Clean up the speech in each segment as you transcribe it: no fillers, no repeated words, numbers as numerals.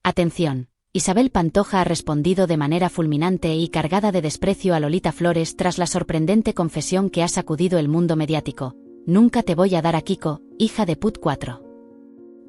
Atención. Isabel Pantoja ha respondido de manera fulminante y cargada de desprecio a Lolita Flores tras la sorprendente confesión que ha sacudido el mundo mediático. Nunca te voy a dar a Kiko, hija de put 4.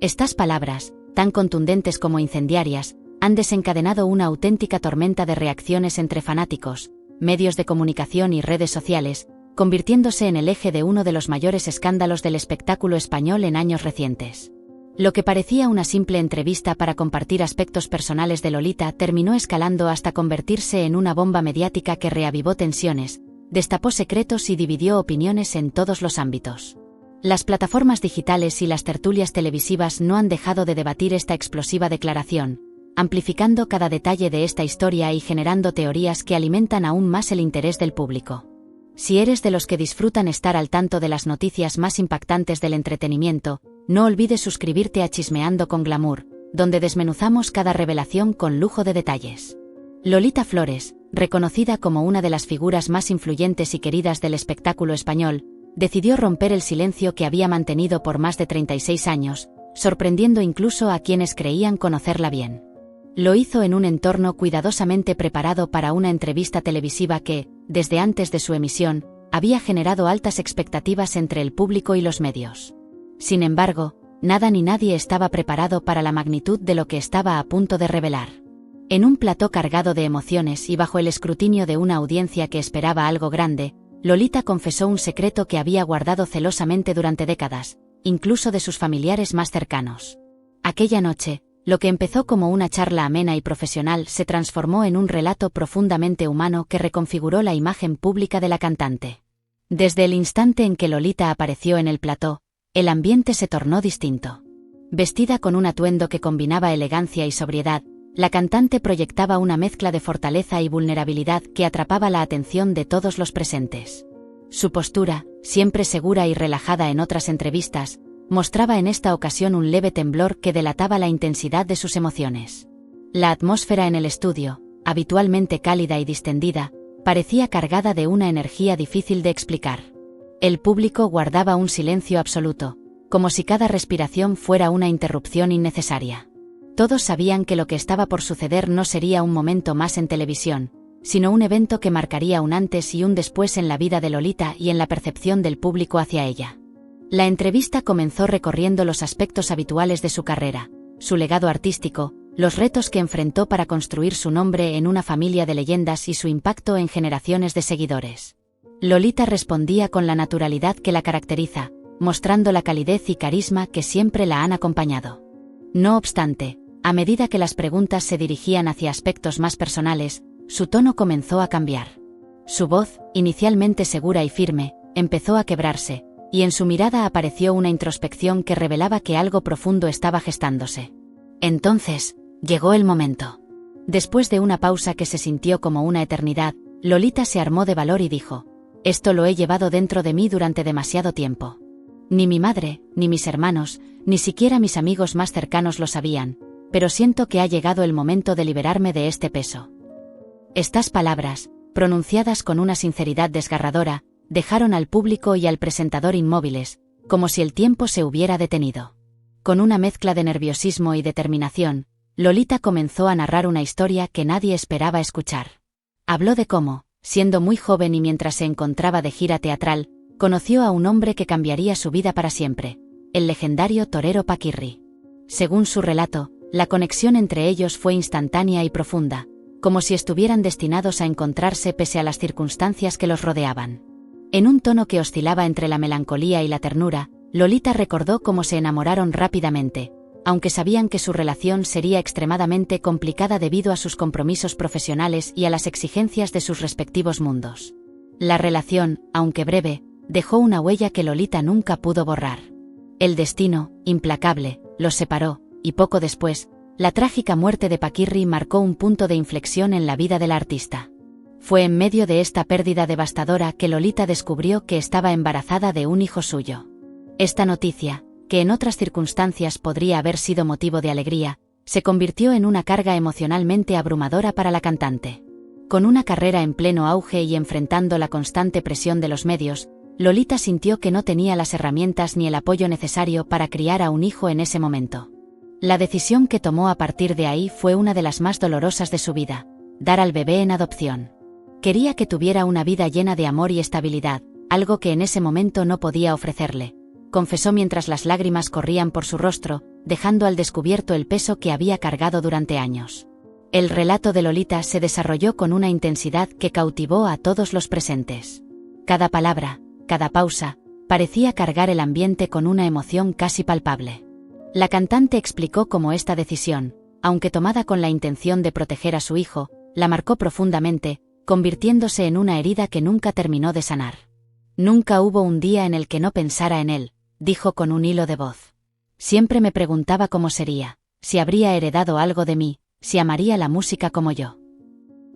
Estas palabras, tan contundentes como incendiarias, han desencadenado una auténtica tormenta de reacciones entre fanáticos, medios de comunicación y redes sociales, convirtiéndose en el eje de uno de los mayores escándalos del espectáculo español en años recientes. Lo que parecía una simple entrevista para compartir aspectos personales de Lolita terminó escalando hasta convertirse en una bomba mediática que reavivó tensiones, destapó secretos y dividió opiniones en todos los ámbitos. Las plataformas digitales y las tertulias televisivas no han dejado de debatir esta explosiva declaración, amplificando cada detalle de esta historia y generando teorías que alimentan aún más el interés del público. Si eres de los que disfrutan estar al tanto de las noticias más impactantes del entretenimiento, no olvides suscribirte a Chismeando con Glamour, donde desmenuzamos cada revelación con lujo de detalles. Lolita Flores, reconocida como una de las figuras más influyentes y queridas del espectáculo español, decidió romper el silencio que había mantenido por más de 36 años, sorprendiendo incluso a quienes creían conocerla bien. Lo hizo en un entorno cuidadosamente preparado para una entrevista televisiva que, desde antes de su emisión, había generado altas expectativas entre el público y los medios. Sin embargo, nada ni nadie estaba preparado para la magnitud de lo que estaba a punto de revelar. En un plató cargado de emociones y bajo el escrutinio de una audiencia que esperaba algo grande, Lolita confesó un secreto que había guardado celosamente durante décadas, incluso de sus familiares más cercanos. Aquella noche, lo que empezó como una charla amena y profesional se transformó en un relato profundamente humano que reconfiguró la imagen pública de la cantante. Desde el instante en que Lolita apareció en el plató, el ambiente se tornó distinto. Vestida con un atuendo que combinaba elegancia y sobriedad, la cantante proyectaba una mezcla de fortaleza y vulnerabilidad que atrapaba la atención de todos los presentes. Su postura, siempre segura y relajada en otras entrevistas, mostraba en esta ocasión un leve temblor que delataba la intensidad de sus emociones. La atmósfera en el estudio, habitualmente cálida y distendida, parecía cargada de una energía difícil de explicar. El público guardaba un silencio absoluto, como si cada respiración fuera una interrupción innecesaria. Todos sabían que lo que estaba por suceder no sería un momento más en televisión, sino un evento que marcaría un antes y un después en la vida de Lolita y en la percepción del público hacia ella. La entrevista comenzó recorriendo los aspectos habituales de su carrera, su legado artístico, los retos que enfrentó para construir su nombre en una familia de leyendas y su impacto en generaciones de seguidores. Lolita respondía con la naturalidad que la caracteriza, mostrando la calidez y carisma que siempre la han acompañado. No obstante, a medida que las preguntas se dirigían hacia aspectos más personales, su tono comenzó a cambiar. Su voz, inicialmente segura y firme, empezó a quebrarse, y en su mirada apareció una introspección que revelaba que algo profundo estaba gestándose. Entonces, llegó el momento. Después de una pausa que se sintió como una eternidad, Lolita se armó de valor y dijo: «Esto lo he llevado dentro de mí durante demasiado tiempo. Ni mi madre, ni mis hermanos, ni siquiera mis amigos más cercanos lo sabían, pero siento que ha llegado el momento de liberarme de este peso». Estas palabras, pronunciadas con una sinceridad desgarradora, dejaron al público y al presentador inmóviles, como si el tiempo se hubiera detenido. Con una mezcla de nerviosismo y determinación, Lolita comenzó a narrar una historia que nadie esperaba escuchar. Habló de cómo, siendo muy joven y mientras se encontraba de gira teatral, conoció a un hombre que cambiaría su vida para siempre, el legendario torero Paquirri. Según su relato, la conexión entre ellos fue instantánea y profunda, como si estuvieran destinados a encontrarse pese a las circunstancias que los rodeaban. En un tono que oscilaba entre la melancolía y la ternura, Lolita recordó cómo se enamoraron rápidamente, aunque sabían que su relación sería extremadamente complicada debido a sus compromisos profesionales y a las exigencias de sus respectivos mundos. La relación, aunque breve, dejó una huella que Lolita nunca pudo borrar. El destino, implacable, los separó, y poco después, la trágica muerte de Paquirri marcó un punto de inflexión en la vida del artista. Fue en medio de esta pérdida devastadora que Lolita descubrió que estaba embarazada de un hijo suyo. Esta noticia, que en otras circunstancias podría haber sido motivo de alegría, se convirtió en una carga emocionalmente abrumadora para la cantante. Con una carrera en pleno auge y enfrentando la constante presión de los medios, Lolita sintió que no tenía las herramientas ni el apoyo necesario para criar a un hijo en ese momento. La decisión que tomó a partir de ahí fue una de las más dolorosas de su vida: dar al bebé en adopción. Quería que tuviera una vida llena de amor y estabilidad, algo que en ese momento no podía ofrecerle, confesó mientras las lágrimas corrían por su rostro, dejando al descubierto el peso que había cargado durante años. El relato de Lolita se desarrolló con una intensidad que cautivó a todos los presentes. Cada palabra, cada pausa, parecía cargar el ambiente con una emoción casi palpable. La cantante explicó cómo esta decisión, aunque tomada con la intención de proteger a su hijo, la marcó profundamente, convirtiéndose en una herida que nunca terminó de sanar. Nunca hubo un día en el que no pensara en él, dijo con un hilo de voz. Siempre me preguntaba cómo sería, si habría heredado algo de mí, si amaría la música como yo.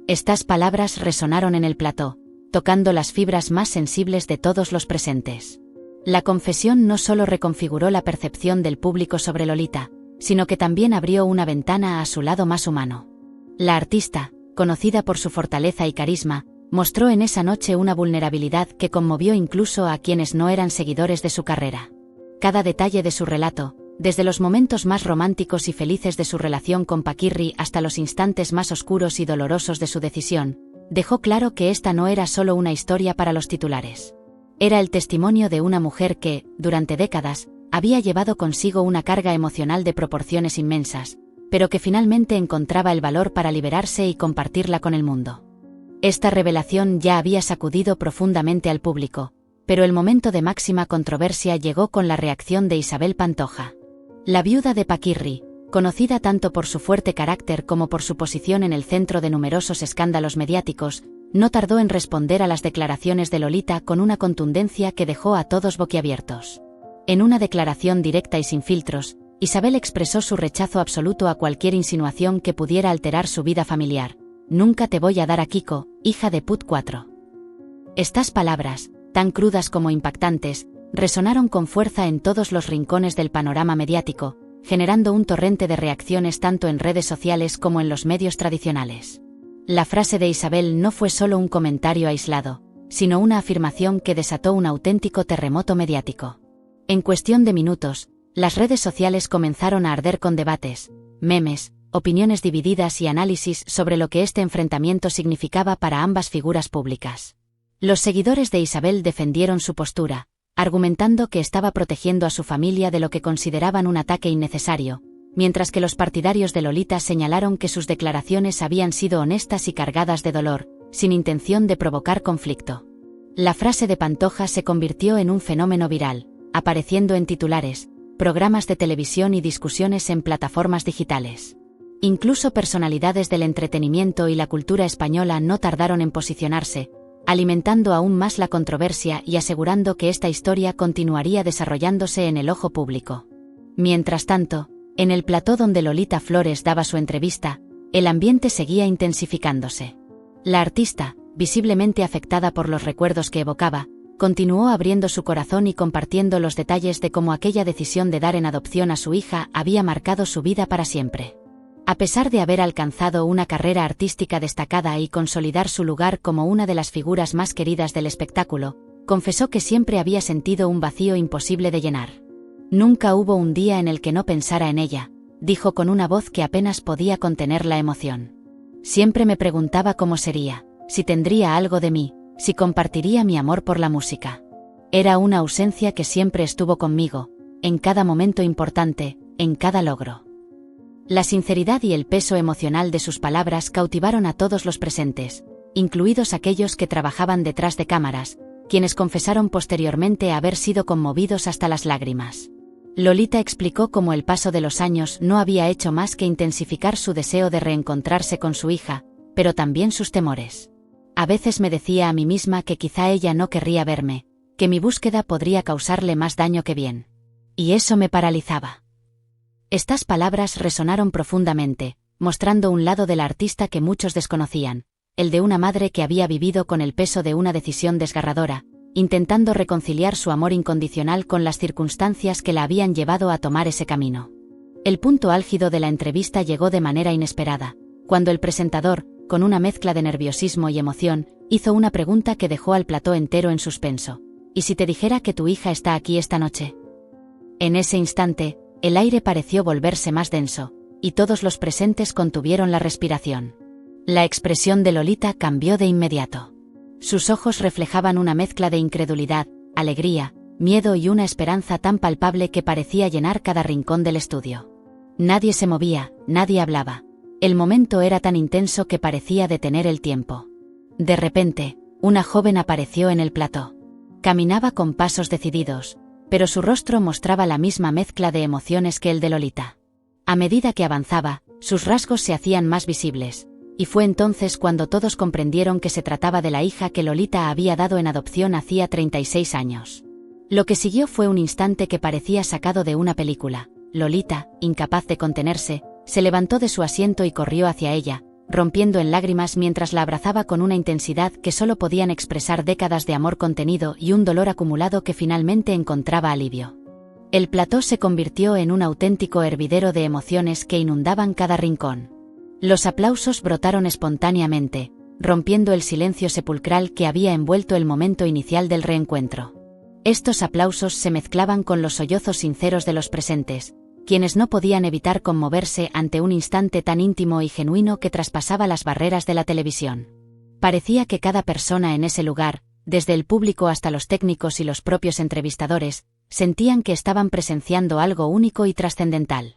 Estas palabras resonaron en el plató, tocando las fibras más sensibles de todos los presentes. La confesión no solo reconfiguró la percepción del público sobre Lolita, sino que también abrió una ventana a su lado más humano. La artista, conocida por su fortaleza y carisma, mostró en esa noche una vulnerabilidad que conmovió incluso a quienes no eran seguidores de su carrera. Cada detalle de su relato, desde los momentos más románticos y felices de su relación con Paquirri hasta los instantes más oscuros y dolorosos de su decisión, dejó claro que esta no era solo una historia para los titulares. Era el testimonio de una mujer que, durante décadas, había llevado consigo una carga emocional de proporciones inmensas, pero que finalmente encontraba el valor para liberarse y compartirla con el mundo. Esta revelación ya había sacudido profundamente al público, pero el momento de máxima controversia llegó con la reacción de Isabel Pantoja. La viuda de Paquirri, conocida tanto por su fuerte carácter como por su posición en el centro de numerosos escándalos mediáticos, no tardó en responder a las declaraciones de Lolita con una contundencia que dejó a todos boquiabiertos. En una declaración directa y sin filtros, Isabel expresó su rechazo absoluto a cualquier insinuación que pudiera alterar su vida familiar. Nunca te voy a dar a Kiko, hija de put 4. Estas palabras, tan crudas como impactantes, resonaron con fuerza en todos los rincones del panorama mediático, generando un torrente de reacciones tanto en redes sociales como en los medios tradicionales. La frase de Isabel no fue solo un comentario aislado, sino una afirmación que desató un auténtico terremoto mediático. En cuestión de minutos, las redes sociales comenzaron a arder con debates, memes, opiniones divididas y análisis sobre lo que este enfrentamiento significaba para ambas figuras públicas. Los seguidores de Isabel defendieron su postura, argumentando que estaba protegiendo a su familia de lo que consideraban un ataque innecesario, mientras que los partidarios de Lolita señalaron que sus declaraciones habían sido honestas y cargadas de dolor, sin intención de provocar conflicto. La frase de Pantoja se convirtió en un fenómeno viral, apareciendo en titulares, programas de televisión y discusiones en plataformas digitales. Incluso personalidades del entretenimiento y la cultura española no tardaron en posicionarse, alimentando aún más la controversia y asegurando que esta historia continuaría desarrollándose en el ojo público. Mientras tanto, en el plató donde Lolita Flores daba su entrevista, el ambiente seguía intensificándose. La artista, visiblemente afectada por los recuerdos que evocaba, continuó abriendo su corazón y compartiendo los detalles de cómo aquella decisión de dar en adopción a su hija había marcado su vida para siempre. A pesar de haber alcanzado una carrera artística destacada y consolidar su lugar como una de las figuras más queridas del espectáculo, confesó que siempre había sentido un vacío imposible de llenar. Nunca hubo un día en el que no pensara en ella, dijo con una voz que apenas podía contener la emoción. Siempre me preguntaba cómo sería, si tendría algo de mí, si compartiría mi amor por la música. Era una ausencia que siempre estuvo conmigo, en cada momento importante, en cada logro. La sinceridad y el peso emocional de sus palabras cautivaron a todos los presentes, incluidos aquellos que trabajaban detrás de cámaras, quienes confesaron posteriormente haber sido conmovidos hasta las lágrimas. Lolita explicó cómo el paso de los años no había hecho más que intensificar su deseo de reencontrarse con su hija, pero también sus temores. A veces me decía a mí misma que quizá ella no querría verme, que mi búsqueda podría causarle más daño que bien. Y eso me paralizaba. Estas palabras resonaron profundamente, mostrando un lado del artista que muchos desconocían, el de una madre que había vivido con el peso de una decisión desgarradora, intentando reconciliar su amor incondicional con las circunstancias que la habían llevado a tomar ese camino. El punto álgido de la entrevista llegó de manera inesperada, cuando el presentador, con una mezcla de nerviosismo y emoción, hizo una pregunta que dejó al plató entero en suspenso. ¿Y si te dijera que tu hija está aquí esta noche? En ese instante, El aire pareció volverse más denso, y todos los presentes contuvieron la respiración. La expresión de Lolita cambió de inmediato. Sus ojos reflejaban una mezcla de incredulidad, alegría, miedo y una esperanza tan palpable que parecía llenar cada rincón del estudio. Nadie se movía, nadie hablaba. El momento era tan intenso que parecía detener el tiempo. De repente, una joven apareció en el plató. Caminaba con pasos decididos, pero su rostro mostraba la misma mezcla de emociones que el de Lolita. A medida que avanzaba, sus rasgos se hacían más visibles, y fue entonces cuando todos comprendieron que se trataba de la hija que Lolita había dado en adopción hacía 36 años. Lo que siguió fue un instante que parecía sacado de una película. Lolita, incapaz de contenerse, se levantó de su asiento y corrió hacia ella, rompiendo en lágrimas mientras la abrazaba con una intensidad que solo podían expresar décadas de amor contenido y un dolor acumulado que finalmente encontraba alivio. El plató se convirtió en un auténtico hervidero de emociones que inundaban cada rincón. Los aplausos brotaron espontáneamente, rompiendo el silencio sepulcral que había envuelto el momento inicial del reencuentro. Estos aplausos se mezclaban con los sollozos sinceros de los presentes, quienes no podían evitar conmoverse ante un instante tan íntimo y genuino que traspasaba las barreras de la televisión. Parecía que cada persona en ese lugar, desde el público hasta los técnicos y los propios entrevistadores, sentían que estaban presenciando algo único y trascendental.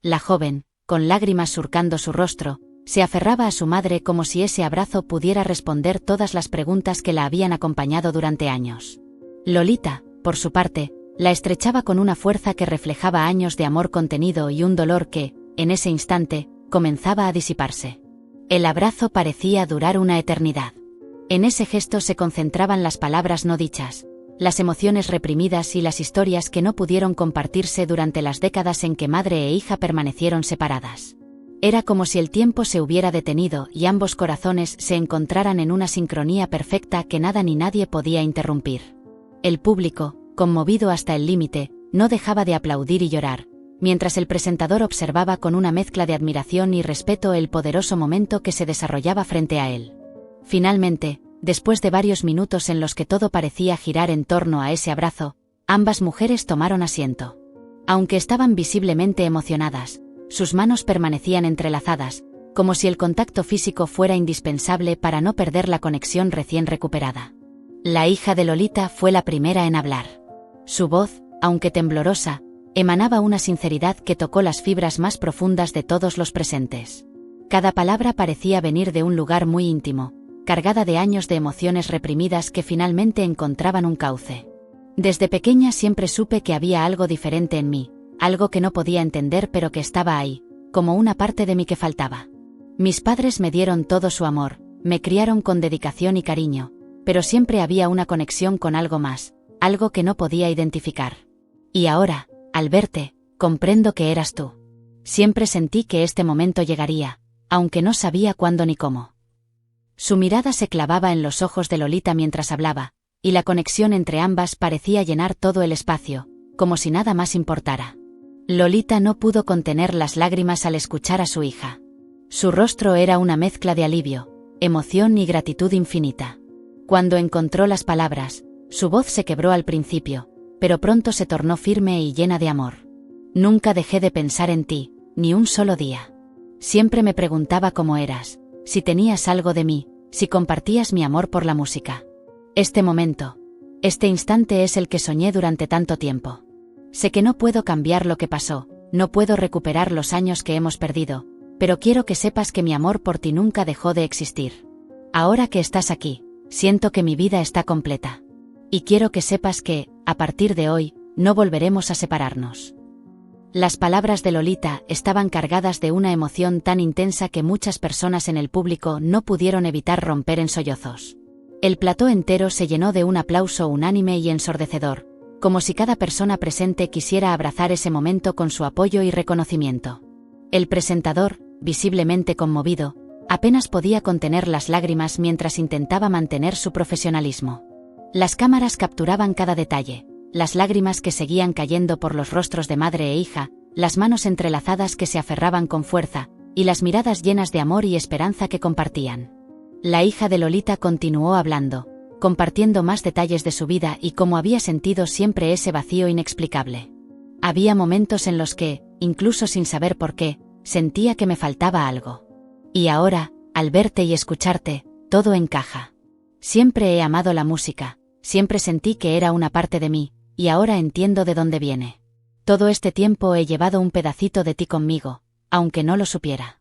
La joven, con lágrimas surcando su rostro, se aferraba a su madre como si ese abrazo pudiera responder todas las preguntas que la habían acompañado durante años. Lolita, por su parte, la estrechaba con una fuerza que reflejaba años de amor contenido y un dolor que, en ese instante, comenzaba a disiparse. El abrazo parecía durar una eternidad. En ese gesto se concentraban las palabras no dichas, las emociones reprimidas y las historias que no pudieron compartirse durante las décadas en que madre e hija permanecieron separadas. Era como si el tiempo se hubiera detenido y ambos corazones se encontraran en una sincronía perfecta que nada ni nadie podía interrumpir. El público, conmovido hasta el límite, no dejaba de aplaudir y llorar, mientras el presentador observaba con una mezcla de admiración y respeto el poderoso momento que se desarrollaba frente a él. Finalmente, después de varios minutos en los que todo parecía girar en torno a ese abrazo, ambas mujeres tomaron asiento. Aunque estaban visiblemente emocionadas, sus manos permanecían entrelazadas, como si el contacto físico fuera indispensable para no perder la conexión recién recuperada. La hija de Lolita fue la primera en hablar. Su voz, aunque temblorosa, emanaba una sinceridad que tocó las fibras más profundas de todos los presentes. Cada palabra parecía venir de un lugar muy íntimo, cargada de años de emociones reprimidas que finalmente encontraban un cauce. Desde pequeña siempre supe que había algo diferente en mí, algo que no podía entender pero que estaba ahí, como una parte de mí que faltaba. Mis padres me dieron todo su amor, me criaron con dedicación y cariño, pero siempre había una conexión con algo más, algo que no podía identificar. Y ahora, al verte, comprendo que eras tú. Siempre sentí que este momento llegaría, aunque no sabía cuándo ni cómo. Su mirada se clavaba en los ojos de Lolita mientras hablaba, y la conexión entre ambas parecía llenar todo el espacio, como si nada más importara. Lolita no pudo contener las lágrimas al escuchar a su hija. Su rostro era una mezcla de alivio, emoción y gratitud infinita. Cuando encontró las palabras, su voz se quebró al principio, pero pronto se tornó firme y llena de amor. Nunca dejé de pensar en ti, ni un solo día. Siempre me preguntaba cómo eras, si tenías algo de mí, si compartías mi amor por la música. Este momento, este instante es el que soñé durante tanto tiempo. Sé que no puedo cambiar lo que pasó, no puedo recuperar los años que hemos perdido, pero quiero que sepas que mi amor por ti nunca dejó de existir. Ahora que estás aquí, siento que mi vida está completa. Y quiero que sepas que, a partir de hoy, no volveremos a separarnos. Las palabras de Lolita estaban cargadas de una emoción tan intensa que muchas personas en el público no pudieron evitar romper en sollozos. El plató entero se llenó de un aplauso unánime y ensordecedor, como si cada persona presente quisiera abrazar ese momento con su apoyo y reconocimiento. El presentador, visiblemente conmovido, apenas podía contener las lágrimas mientras intentaba mantener su profesionalismo. Las cámaras capturaban cada detalle, las lágrimas que seguían cayendo por los rostros de madre e hija, las manos entrelazadas que se aferraban con fuerza, y las miradas llenas de amor y esperanza que compartían. La hija de Lolita continuó hablando, compartiendo más detalles de su vida y cómo había sentido siempre ese vacío inexplicable. Había momentos en los que, incluso sin saber por qué, sentía que me faltaba algo. Y ahora, al verte y escucharte, todo encaja. Siempre he amado la música, siempre sentí que era una parte de mí, y ahora entiendo de dónde viene. Todo este tiempo he llevado un pedacito de ti conmigo, aunque no lo supiera.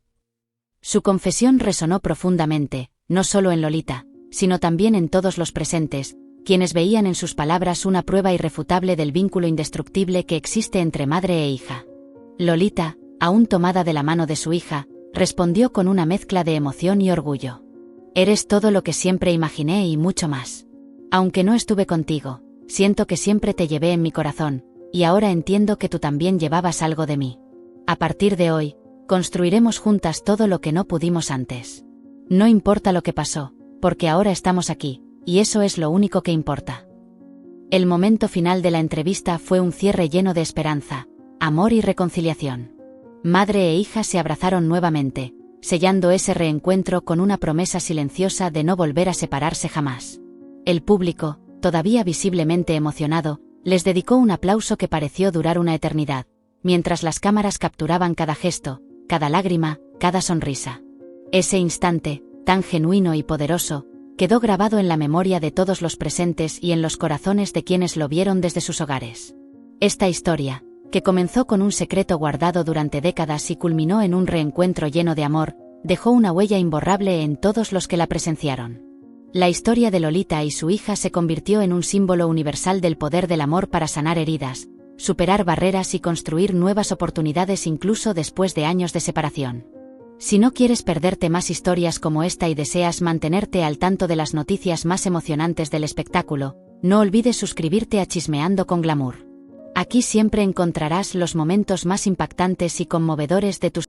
Su confesión resonó profundamente, no solo en Lolita, sino también en todos los presentes, quienes veían en sus palabras una prueba irrefutable del vínculo indestructible que existe entre madre e hija. Lolita, aún tomada de la mano de su hija, respondió con una mezcla de emoción y orgullo. Eres todo lo que siempre imaginé y mucho más. Aunque no estuve contigo, siento que siempre te llevé en mi corazón, y ahora entiendo que tú también llevabas algo de mí. A partir de hoy, construiremos juntas todo lo que no pudimos antes. No importa lo que pasó, porque ahora estamos aquí, y eso es lo único que importa. El momento final de la entrevista fue un cierre lleno de esperanza, amor y reconciliación. Madre e hija se abrazaron nuevamente, sellando ese reencuentro con una promesa silenciosa de no volver a separarse jamás. El público, todavía visiblemente emocionado, les dedicó un aplauso que pareció durar una eternidad, mientras las cámaras capturaban cada gesto, cada lágrima, cada sonrisa. Ese instante, tan genuino y poderoso, quedó grabado en la memoria de todos los presentes y en los corazones de quienes lo vieron desde sus hogares. Esta historia, que comenzó con un secreto guardado durante décadas y culminó en un reencuentro lleno de amor, dejó una huella imborrable en todos los que la presenciaron. La historia de Lolita y su hija se convirtió en un símbolo universal del poder del amor para sanar heridas, superar barreras y construir nuevas oportunidades incluso después de años de separación. Si no quieres perderte más historias como esta y deseas mantenerte al tanto de las noticias más emocionantes del espectáculo, no olvides suscribirte a Chismeando con Glamour. Aquí siempre encontrarás los momentos más impactantes y conmovedores de tus